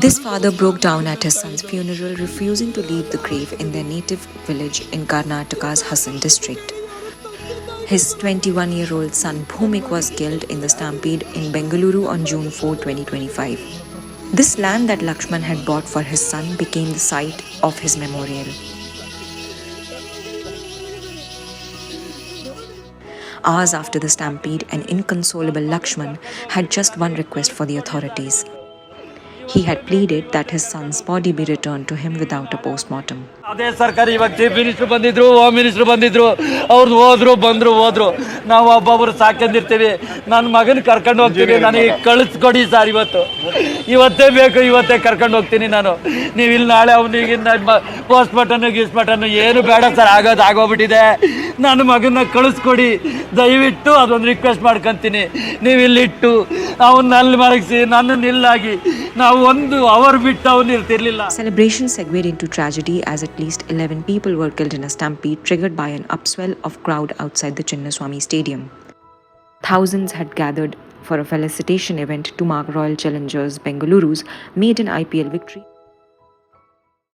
This father broke down at his son's funeral, refusing to leave the grave in their native village in Karnataka's Hassan district. His 21-year-old son Bhumik was killed in the stampede in Bengaluru on June 4, 2025. This land that Lakshman had bought for his son became the site of his memorial. Hours after the stampede, an inconsolable Lakshman had just one request for the authorities. He had pleaded that his son's body be returned to him without a post-mortem. ಅದೇ ಸರ್ಕಾರ ಇವಾಗ chief minister ಬಂದಿದ್ರು, home minister ಬಂದಿದ್ರು, ಅವ್ರು ಹೋದ್ರು. ನಾವು ಒಬ್ಬೊಬ್ರು ಸಾಕೊಂಡಿರ್ತೀವಿ. ನನ್ನ ಮಗನ ಕರ್ಕೊಂಡು ಹೋಗ್ತೀನಿ, ನನಗೆ ಕಳಿಸ್ಕೊಡಿ ಸರ್. ಇವತ್ತೇ ಬೇಕು, ಇವತ್ತೇ ಕರ್ಕೊಂಡು ಹೋಗ್ತೀನಿ ನಾನು. ನೀವು ಇಲ್ಲಿ ನಾಳೆ ಅವನಿಗೆ ಪೋಸ್ಟ್ಮಾರ್ಟಮ್ ಏನು ಬೇಡ ಸರ್, ಆಗೋಗ್ಬಿಟ್ಟಿದೆ. ನನ್ನ ಮಗನ ಕಳಿಸ್ಕೊಡಿ ದಯವಿಟ್ಟು, ಅದೊಂದು ರಿಕ್ವೆಸ್ಟ್ ಮಾಡ್ಕೊತೀನಿ. ನೀವು ಇಲ್ಲಿಟ್ಟು ಅವನ್ನ ಅಲ್ಲಿ ಮಲಗಿಸಿ ನನ್ನನ್ನು ಇಲ್ಲಾಗಿ ನಾವು 1 ಅವರ್ ಬಿಟ್ಟು ಅವನು ಇರ್ತಿರ್ಲಿಲ್ಲ. Celebrations segued into tragedy as at least 11 people were killed in a stampede triggered by an upswell of crowd outside the Chinnaswamy Stadium. Thousands had gathered for a felicitation event to mark Royal Challengers Bengaluru's maiden IPL victory.